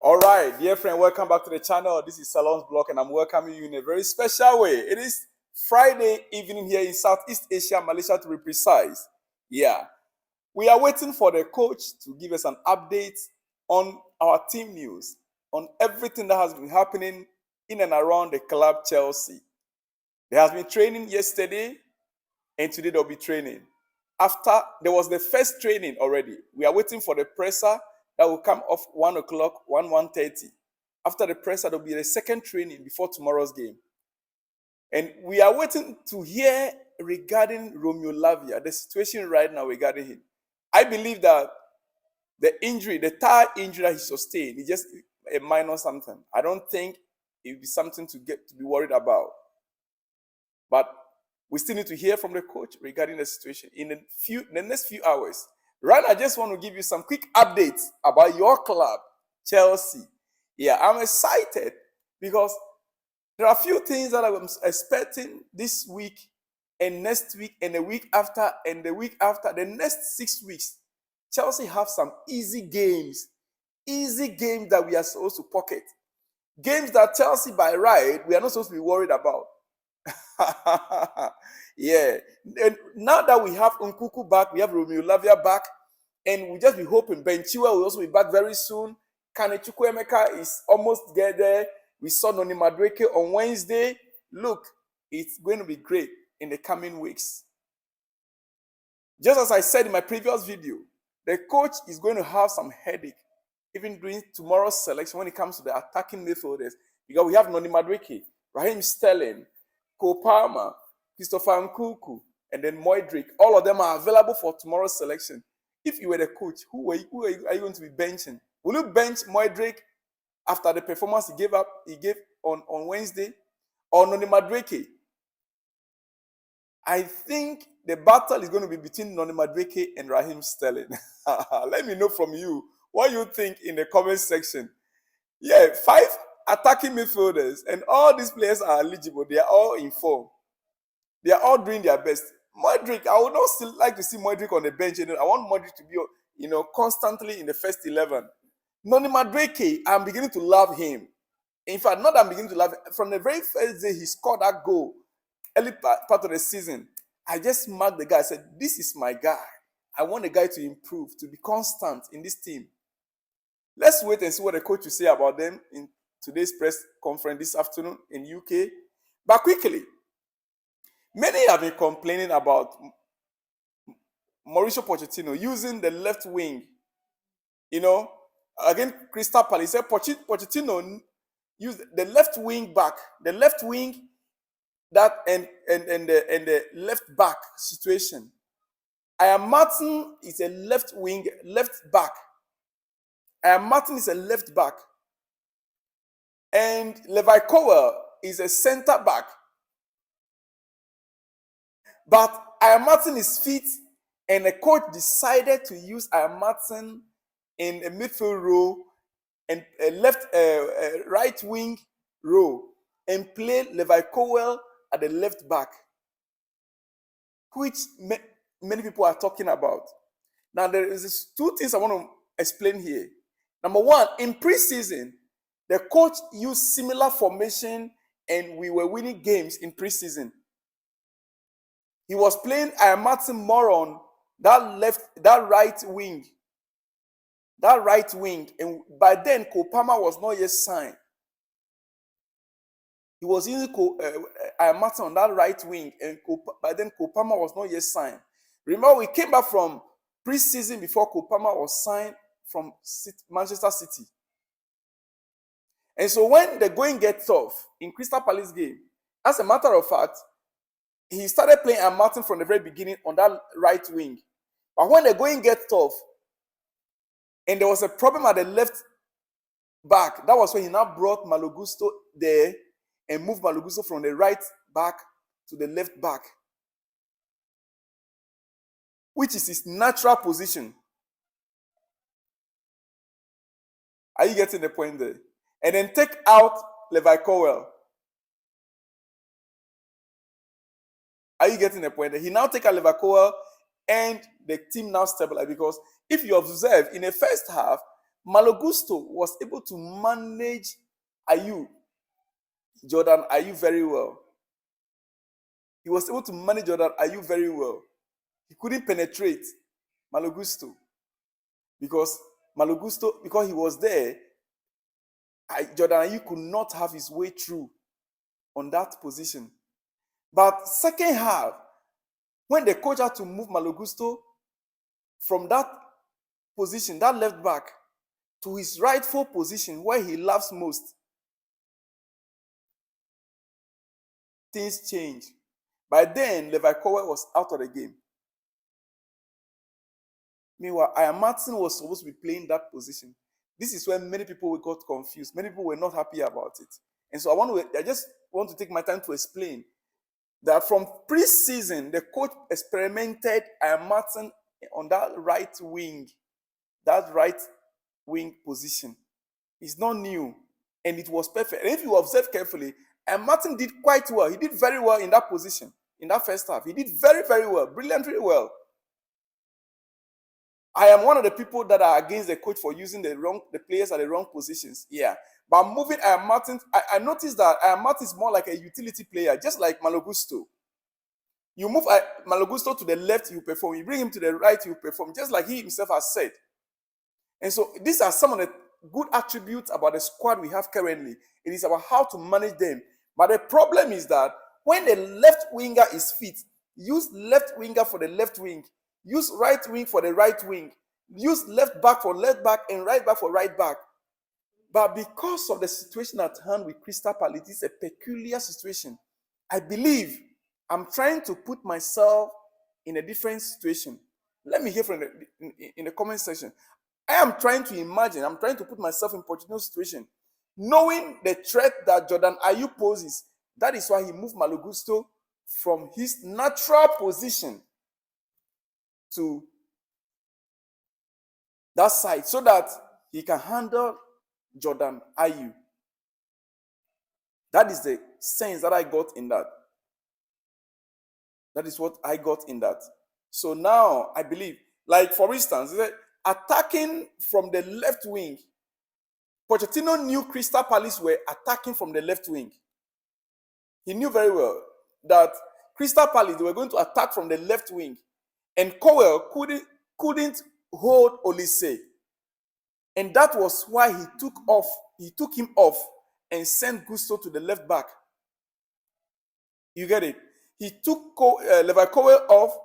All right, dear friend, welcome back to the channel. This is Salon's Blog, and I'm welcoming you in a very special way. It is Friday evening here in Southeast Asia, Malaysia to be precise. Yeah, we are waiting for the coach to give us an update on our team news, on everything that has been happening in and around the club Chelsea. There has been training yesterday, and today there'll be training. After there was the first training already, we are waiting for the presser that will come off 1 o'clock, 1:30. After the presser, there'll be the second training before tomorrow's game. And we are waiting to hear regarding Romeo Lavia, the situation right now regarding him. I believe that the injury, the thigh injury that he sustained, is just a minor something. I don't think it will be something to be worried about. But we still need to hear from the coach regarding the situation in the next few hours. Right now, I just want to give you some quick updates about your club, Chelsea. Yeah, I'm excited because there are a few things that I'm expecting this week and next week and the week after and the week after. The next 6 weeks, Chelsea have some easy games that we are supposed to pocket. Games that Chelsea by right, we are not supposed to be worried about. Yeah. And now that we have Nkuku back, we have Romeo Lavia back, and we'll just be hoping Ben Chilwell will also be back very soon. Kane Chukwuemeka is almost there. We saw Noni Madueke on Wednesday. Look, it's going to be great in the coming weeks. Just as I said in my previous video, the coach is going to have some headache even during tomorrow's selection when it comes to the attacking midfielders, because we have Noni Madueke, Raheem Sterling, Cole Palmer, Christopher Nkuku, and then Modric. All of them are available for tomorrow's selection. If you were the coach, who are you going to be benching? Will you bench Modric after the performance he gave on Wednesday, or Noni Madueke? I think the battle is going to be between Noni Madueke and Raheem Sterling. Let me know from you what you think in the comment section. Yeah, 5 attacking midfielders, and all these players are eligible. They are all in form. They are all doing their best. Modric, I would not still like to see Modric on the bench. I want Modric to be, constantly in the first 11. Noni Madueke, I'm beginning to love him. In fact, not that I'm beginning to love him. From the very first day he scored that goal, early part of the season, I just marked the guy. I said, this is my guy. I want the guy to improve, to be constant in this team. Let's wait and see what the coach will say about them in today's press conference this afternoon in UK. But quickly, many have been complaining about Mauricio Pochettino using the left wing. Again, Crystal Palace said Pochettino used the left wing back, the left wing that and the left back situation. Ian Martin is a left back. Ian Martin is a left back. And Levi Colwill is a center back. But Ian Martin is fit, and the coach decided to use Ian Martin in a midfield row and a right wing row and play Levi Colwill at the left back, which many people are talking about. Now, there is 2 things I want to explain here. Number 1, in preseason, the coach used similar formation, and we were winning games in preseason. He was playing Ian Martin more on that right wing. And by then, Cole Palmer was not yet signed. He was using Ian Martin on that right wing, and by then Cole Palmer was not yet signed. Remember, we came back from preseason before Cole Palmer was signed from Manchester City. And so when the going gets tough in Crystal Palace game, as a matter of fact, he started playing Ian Martin from the very beginning on that right wing. But when the going gets tough, and there was a problem at the left back, that was when he now brought Malo Gusto there and moved Malo Gusto from the right back to the left back, which is his natural position. Are you getting the point there? And then take out Levi Colwill. Are you getting the point there? He now take out Levi Colwill, and the team now stabilized, because if you observe in the first half, Malo Gusto was able to manage Jordan Ayew very well. He was able to manage Jordan Ayew very well. He couldn't penetrate Malo Gusto because he was there, Jordan Ayew could not have his way through on that position. But second half, when the coach had to move Malo Gusto from that position, that left back, to his rightful position where he loves most, things changed. By then, Levi Colwill was out of the game. Meanwhile, Ian Martin was supposed to be playing that position. This is where many people got confused. Many people were not happy about it. And so I just want to take my time to explain that from pre-season, the coach experimented Ian Martin on that right wing position. It's not new, and it was perfect. And if you observe carefully, Ian Martin did quite well. He did very well in that position, in that first half. He did very, very well, brilliantly well. I am one of the people that are against the coach for using the players at the wrong positions. Yeah. But moving Ian Martin, I noticed that Ian Martin is more like a utility player, just like Malo Gusto. You move Malo Gusto to the left, you perform. You bring him to the right, you perform, just like he himself has said. And so these are some of the good attributes about the squad we have currently. It is about how to manage them. But the problem is that when the left winger is fit, use left winger for the left wing, use right wing for the right wing, use left back for left back and right back for right back. But because of the situation at hand with Crystal Palace, it is a peculiar situation. I believe I'm trying to put myself in a different situation. Let me hear from in the comment section. I am trying to imagine, I'm trying to put myself in Pochettino's situation, knowing the threat that Jordan Ayew poses. That is why he moved Malo Gusto from his natural position to that side so that he can handle Jordan Ayew. That is the sense that I got in that. That is what I got in that. So now I believe, like for instance, attacking from the left wing, Pochettino knew Crystal Palace were attacking from the left wing. He knew very well that Crystal Palace, they were going to attack from the left wing. And Colwill couldn't hold Olise. And that was why he took him off and sent Gusto to the left back. You get it? He took Levi Colwill off.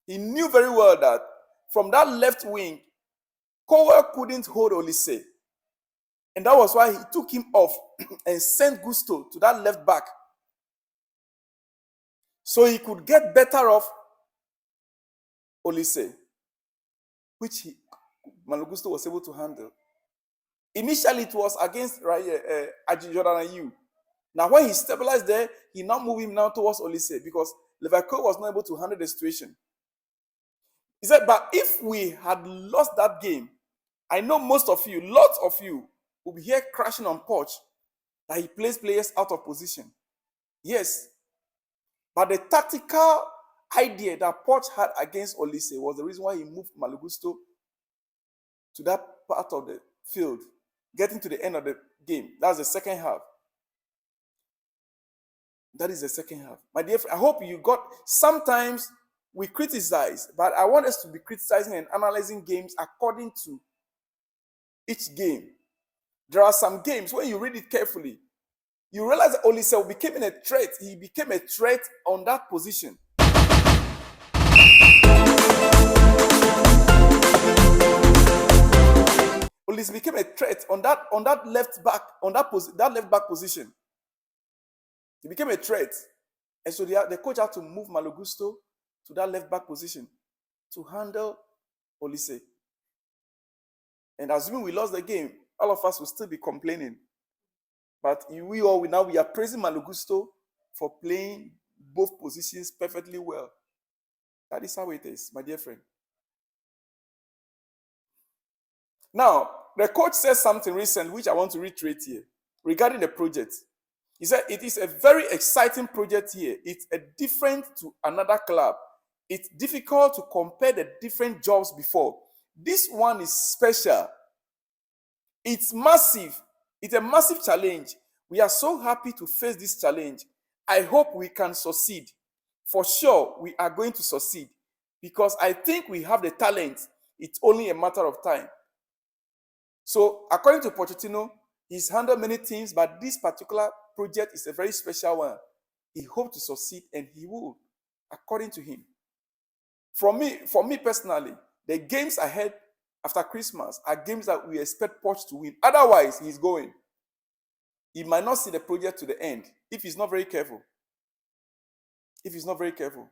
He knew very well that from that left wing, Colwill couldn't hold Olise. And that was why he took him off and sent Gusto to that left back. So he could get better off Olise, which Malo Gusto was able to handle. Initially, it was against Jordan Ayew. Now, when he stabilized there, he now moved him now towards Olise because Levi Colwill was not able to handle the situation. He said, but if we had lost that game, I know lots of you, will be here crashing on Poch that he plays players out of position. Yes. But the tactical idea that Poch had against Olise was the reason why he moved Malo Gusto to that part of the field, getting to the end of the game. That's the second half. That is the second half. My dear friend, I hope you got, sometimes we criticize, but I want us to be criticizing and analyzing games according to each game. There are some games, when you read it carefully, you realize that Olise became a threat. He became a threat on that position. Olise became a threat on that left back position. He became a threat. And so the coach had to move Malo Gusto to that left back position to handle Olise. And assuming we lost the game, all of us will still be complaining. But we are praising Malo Gusto for playing both positions perfectly well. That is how it is, my dear friend. Now, the coach said something recent which I want to reiterate here regarding the project. He said it is a very exciting project here. It's different to another club. It's difficult to compare the different jobs before. This one is special. It's massive. It's a massive challenge. We are so happy to face this challenge. I hope we can succeed. For sure, we are going to succeed because I think we have the talent. It's only a matter of time. So, according to Pochettino, he's handled many things, but this particular project is a very special one. He hopes to succeed, and he will, according to him. For me personally, the games ahead after Christmas are games that we expect Poch to win. Otherwise, he's going. He might not see the project to the end if he's not very careful. If he's not very careful,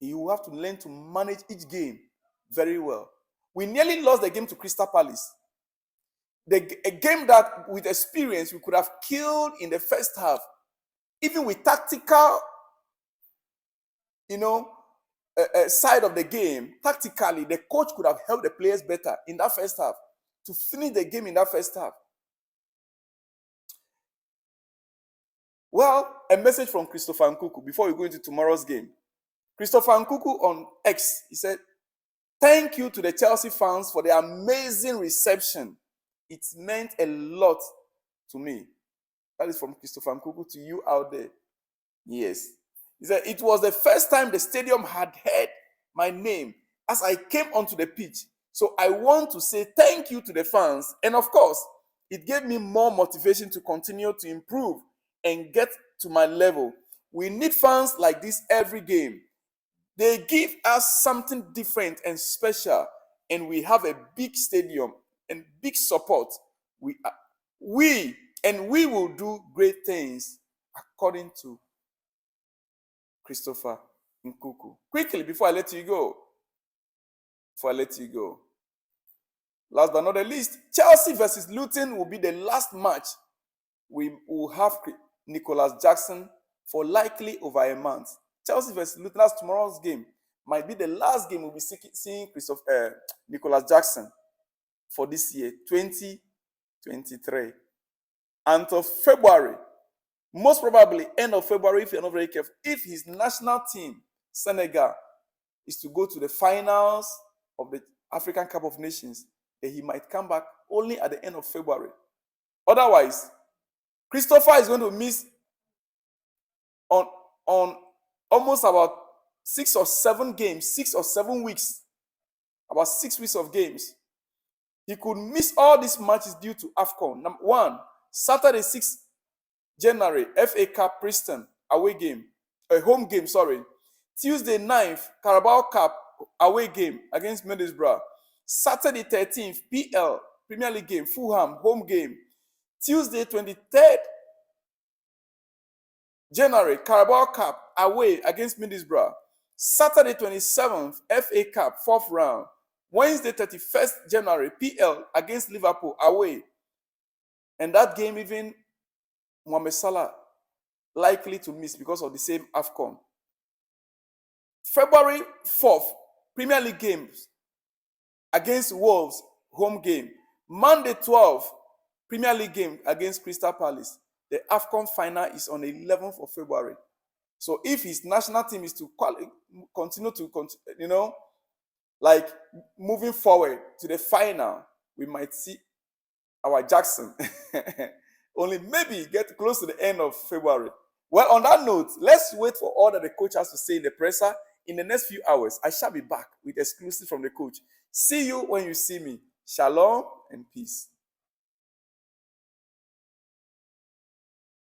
he will have to learn to manage each game very well. We nearly lost the game to Crystal Palace. A game that, with experience, we could have killed in the first half. Even with tactical, side of the game, tactically, the coach could have helped the players better in that first half to finish the game in that first half. Well, a message from Christopher Nkuku before we go into tomorrow's game. Christopher Nkuku on X, he said, "Thank you to the Chelsea fans for the amazing reception. It meant a lot to me." That is from Christopher Nkuku to you out there. Yes. He said, "It was the first time the stadium had heard my name as I came onto the pitch. So I want to say thank you to the fans. And of course, it gave me more motivation to continue to improve and get to my level. We need fans like this every game. They give us something different and special, and we have a big stadium and big support. We will do great things," according to Christopher Nkuku. Quickly, before I let you go. Last but not the least, Chelsea versus Luton will be the last match. We will have Nicholas Jackson for likely over a month. Chelsea versus Luton, that's tomorrow's game. Might be the last game we'll be seeing Nicholas Jackson for this year, 2023. Until February, most probably end of February, if you're not very careful, if his national team, Senegal, is to go to the finals of the African Cup of Nations, then he might come back only at the end of February. Otherwise, Christopher is going to miss on almost about 6 or 7 weeks, about 6 weeks of games. He could miss all these matches due to AFCON. Number 1, Saturday 6th January, FA Cup Preston away game, a home game, sorry. Tuesday 9th, Carabao Cup away game against Middlesbrough. Saturday 13th, PL Premier League game, Fulham home game. Tuesday 23rd January, Carabao Cup away against Middlesbrough. Saturday 27th, FA Cup 4th round. Wednesday 31st January, PL against Liverpool away. And that game even Mohamed Salah likely to miss because of the same AFCON. February 4th, Premier League games against Wolves, home game. Monday 12th, Premier League game against Crystal Palace. The AFCON final is on the 11th of February. So if his national team is to continue to, moving forward to the final, we might see our Jackson only maybe get close to the end of February. Well, on that note, let's wait for all that the coach has to say in the presser. In the next few hours, I shall be back with exclusive from the coach. See you when you see me. Shalom and peace.